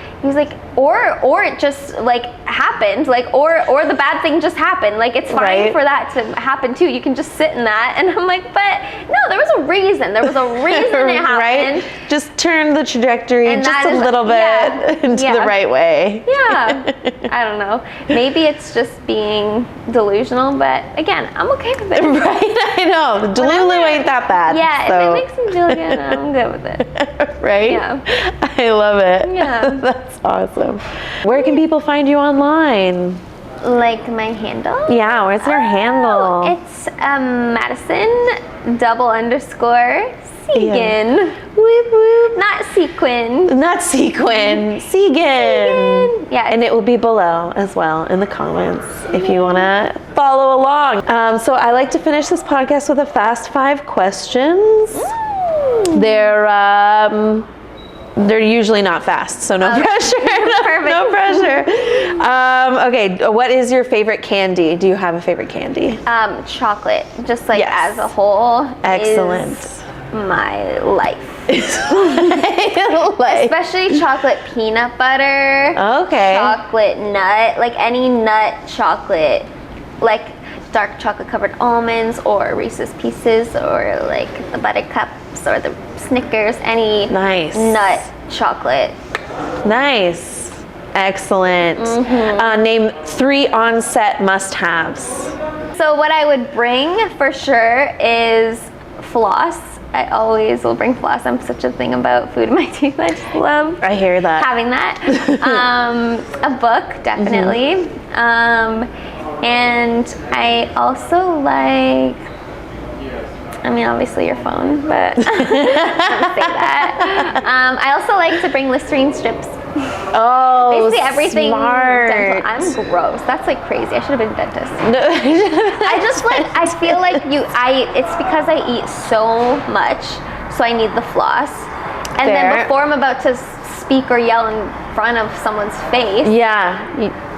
or it just like happened, like, or the bad thing just happened. Like, it's fine for that to happen too. You can just sit in that. And I'm like, but no, there was a reason. There was a reason it happened. Just turn the trajectory just a little bit into the right way. I don't know. Maybe it's just being delusional, but again, I'm okay with it. I know. Delulu ain't that bad. If it makes me feel good, I'm good with it. I love it. That's awesome. Where can people find you online? Like my handle? Yeah, what's your handle? It's Madison _Seguin. Whoop whoop. Not Sequin. Not Sequin. Seguin. Yeah. And it will be below as well in the comments if you want to follow along. So I like to finish this podcast with a fast 5 questions. They're usually not fast, so no pressure. Perfect. No pressure. Okay, what is your favorite candy? Do you have a favorite candy? Chocolate, just like as a whole. Excellent. Is my life. Especially chocolate peanut butter. Okay. Chocolate nut, like any nut chocolate, like dark chocolate covered almonds or Reese's Pieces or like the Buttercups or the Snickers, any nut chocolate. Nice. Excellent. Name 3 on-set must-haves. So what I would bring for sure is floss. I always will bring floss. I'm such a thing about food in my teeth. I just love I hear that. having that. A book, definitely. And I also like, I mean, obviously your phone, but don't say that. I also like to bring Listerine strips. Oh, basically everything smart. dental. I'm gross. That's like crazy. I should have been a dentist. I just like, I feel like it's because I eat so much, so I need the floss. And then before I'm about to speak or yell in front of someone's face,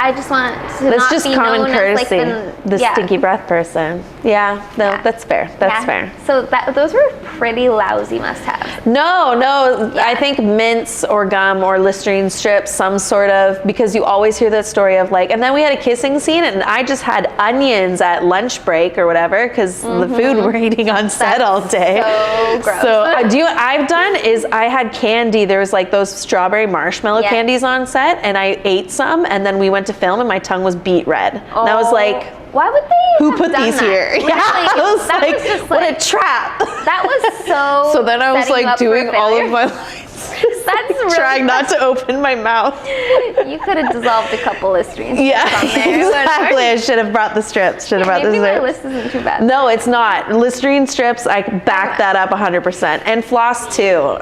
I just want to that's not just be common known courtesy. as like the stinky breath person. That's fair. That's fair. So those were pretty lousy must-haves. No, I think mints or gum or Listerine strips, some sort of, because you always hear that story of like, and then we had a kissing scene and I just had onions at lunch break or whatever because the food we're eating on set all day. So gross. So I've done is I had candy. There was like those strawberry marshmallow candies on set and I ate some and then we went to film and my tongue was beet red. And I was like, why would they who have put done these that? here? Really? I was That like, was just what like, a trap. That was so So then I was setting like up for doing all of failure. my lines. That's really trying not to open my mouth. You could have dissolved a couple Listerine strips Yeah, on there. exactly. I should have brought the strips. Maybe my list isn't too bad. No, it's not. Listerine strips, I back that up 100%. And floss too.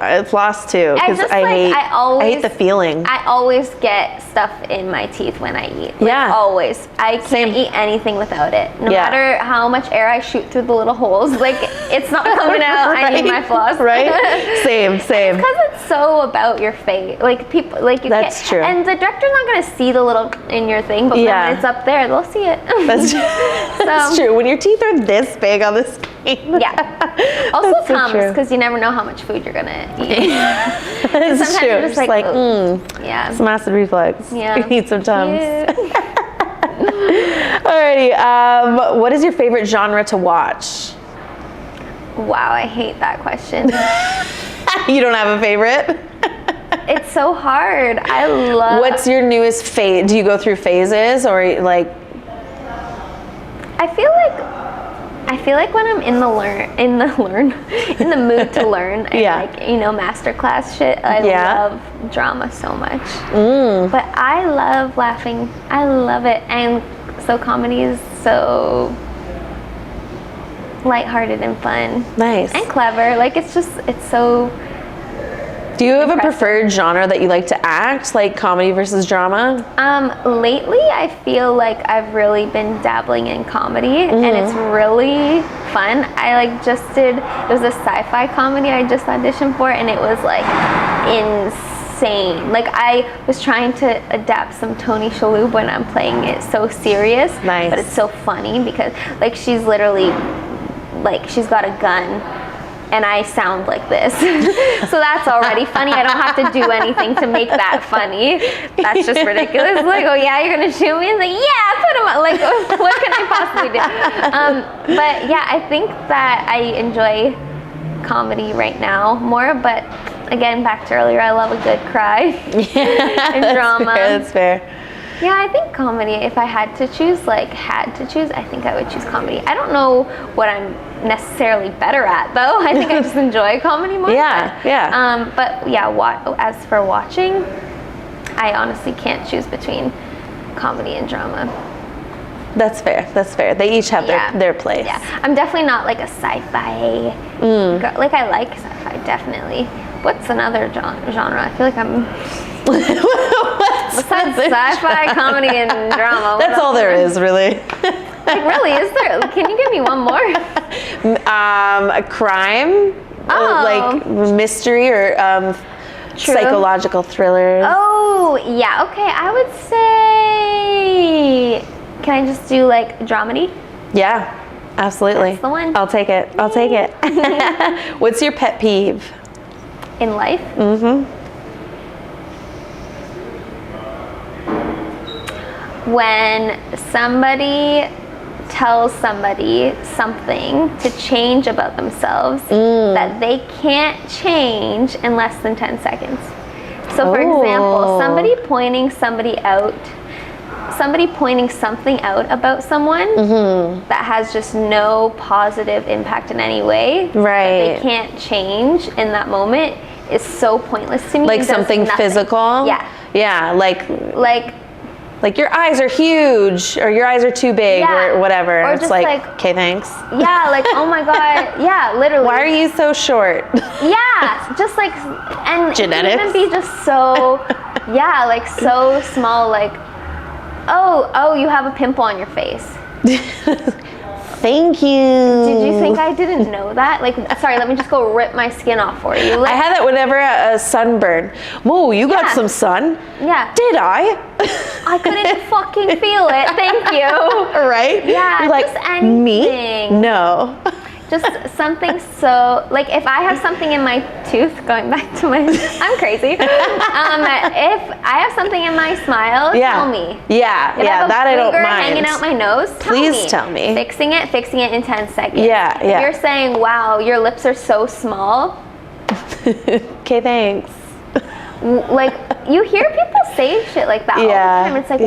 Because I hate the feeling. I always get stuff in my teeth when I eat. Always. I can't eat anything without it. No matter how much air I shoot through the little holes, like it's not coming out. I need my floss. Right? Same. Because it's so about your face. Like people, like you That's can't. true. And the director's not going to see the little in your thing, but when it's up there, they'll see it. That's true. When your teeth are this big on the screen. Yeah. Also That's so Tums, true. because you never know how much food you're going to eat. That's Sometimes true. you're just like, yeah. Some acid reflux. Yeah. You need some Tums. Yeah. Alrighty. What is your favorite genre to watch? Wow, I hate that question. You don't have a favorite? It's so hard. I love. What's your newest phase? Do you go through phases or like? I feel like when I'm in the mood to learn, and like masterclass shit. I love drama so much. But I love laughing. I love it, and so comedy is so lighthearted and fun. Nice. And clever. Like it's so. Do you have a preferred genre that you like to act, like comedy versus drama? Lately I feel like I've really been dabbling in comedy and it's really fun. I it was a sci-fi comedy I just auditioned for and it was like insane. Like I was trying to adapt some Tony Shaloub when I'm playing it so serious. Nice. But it's so funny because like she's literally like she's got a gun and I sound like this. So that's already funny. I don't have to do anything to make that funny. That's just ridiculous. Like, oh yeah, you're gonna shoot me? It's like, yeah, put him on. Like, what can I possibly do? But yeah, I think that I enjoy comedy right now more, but again, back to earlier, I love a good cry and drama. That's fair. Yeah, I think comedy, if I had to choose, I think I would choose comedy. I don't know what I'm necessarily better at, though. I think I just enjoy comedy more. Yeah. But yeah, as for watching, I honestly can't choose between comedy and drama. That's fair. They each have their place. Yeah, I'm definitely not like a sci-fi girl. Like I like sci-fi, definitely. What's another genre? I feel like I'm... Besides sci-fi, comedy, and drama. That's all there is, really. Like, really, is there? Can you give me one more? A crime, like mystery or psychological thrillers. Oh, yeah. Okay, I would say. Can I just do like dramedy? Yeah, absolutely. That's the one. I'll take it. What's your pet peeve? in life? When somebody tells somebody something to change about themselves that they can't change in less than 10 seconds. So for example, somebody pointing something out about someone that has just no positive impact in any way, that they can't change in that moment, is so pointless to me. Like something physical? Yeah, like your eyes are huge, or your eyes are too big, or whatever. Or it's just like, okay, thanks. Yeah, like, oh my God, yeah, literally. Why are you so short? Yeah, just like, and genetics. It can even be just so, like so small, like, oh, you have a pimple on your face. Thank you. Did you think I didn't know that? Like, sorry, let me just go rip my skin off for you. Like, I had that whenever a sunburn. Whoa, you got some sun? Yeah. Did I? I couldn't fucking feel it. Thank you. Right? Yeah. You're like, just anything. Me? No. Just something so, like, if I have something in my tooth, going back to my, I'm crazy. If I have something in my smile, tell me. Yeah, if I have a that I don't mind. hanging out my nose, Please tell me. Fixing it in 10 seconds. Yeah. If you're saying, wow, your lips are so small. Okay, thanks. Like, you hear people say shit like that all the time. It's like,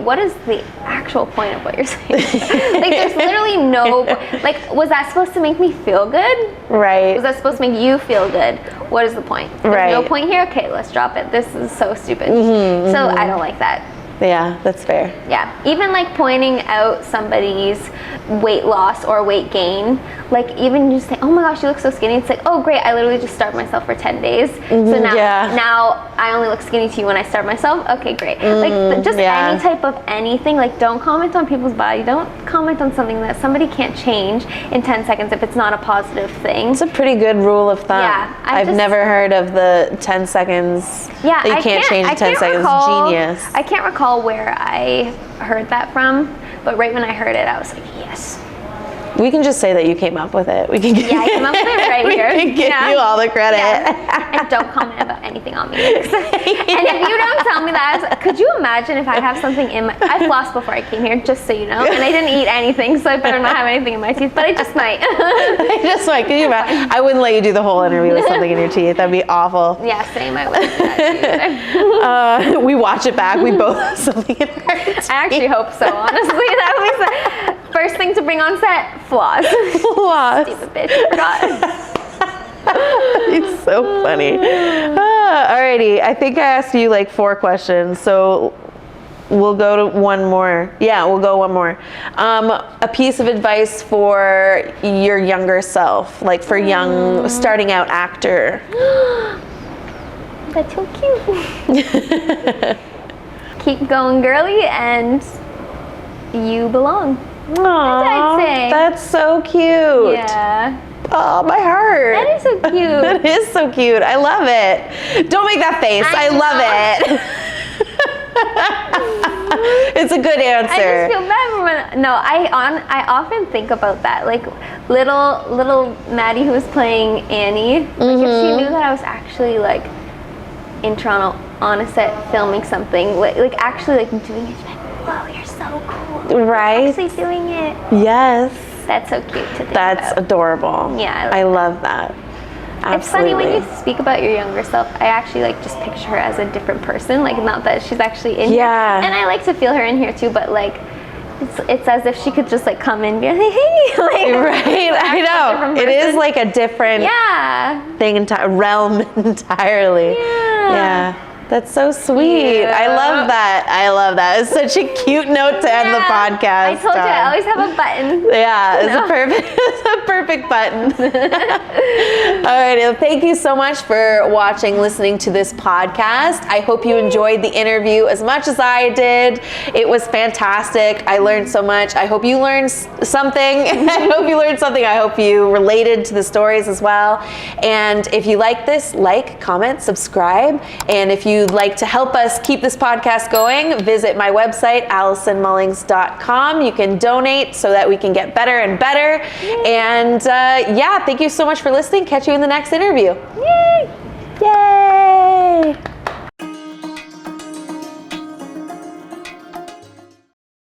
what is the actual point of what you're saying? Like, there's literally no, like, was that supposed to make me feel good? Right. Was that supposed to make you feel good? What is the point? There's no point here? Okay, let's drop it. This is so stupid. So I don't like that. Yeah, that's fair. Yeah, even like pointing out somebody's weight loss or weight gain, like even just saying, oh my gosh, you look so skinny. It's like, oh great, I literally just starved myself for 10 days. So now I only look skinny to you when I starve myself. Okay, great. Like just any type of anything, like don't comment on people's body. Don't comment on something that somebody can't change in 10 seconds if it's not a positive thing. It's a pretty good rule of thumb. Yeah, I've never heard of the 10 seconds. Yeah, that you can't change in 10 seconds. Genius. I can't recall where I heard that from, but right when I heard it, I was like, yes. We can just say that you came up with it. We can I came up with it right here. We can give you all the credit. Yeah. And don't comment about anything on me. And if you don't tell me that, could you imagine if I have something in my, I flossed before I came here, just so you know, and I didn't eat anything, so I better not have anything in my teeth, but I just might. Could you imagine? I wouldn't let you do the whole interview with something in your teeth. That'd be awful. Yeah, same. I wouldn't do that either. We watch it back. We both have something in our teeth. I actually hope so, honestly. That was the first thing to bring on set. Floss. Stupid bitch, I forgot. It's so funny. Alrighty, I think I asked you like 4 questions, so we'll go to one more. Yeah, we'll go one more. A piece of advice for your younger self, like for young, starting out actor. That's so cute. Keep going, girly, and you belong. Aww, that's so cute. Yeah. Oh, my heart. That is so cute. That is so cute. I love it. Don't make that face. I love it. It's a good answer. I just feel bad for when, no, I often think about that. Like little Maddie who was playing Annie. Like if she knew that I was actually like in Toronto on a set filming something, like actually like doing it, she'd be like, whoa, you're so cool. Right? Actually doing it. Yes. That's so cute to think That's about. adorable. Yeah. I love that. Absolutely. It's funny when you speak about your younger self, I actually like just picture her as a different person. Like not that she's actually in here. And I like to feel her in here too, but like it's as if she could just like come in and be like, hey. Like, right, I know. It is like a different thing, realm entirely. Yeah. That's so sweet. Yeah. I love that. I love that. It's such a cute note to end the podcast. I told you I always have a button. Yeah, it's a perfect button. All right, well, thank you so much for watching, listening to this podcast. I hope you enjoyed the interview as much as I did. It was fantastic. I learned so much. I hope you learned something. I hope you learned something. I hope you related to the stories as well. And if you like this, like, comment, subscribe. And if you'd like to help us keep this podcast going, visit my website, AllisonMullings.com. You can donate so that we can get better and better. And thank you so much for listening. Catch you in the next interview. Yay!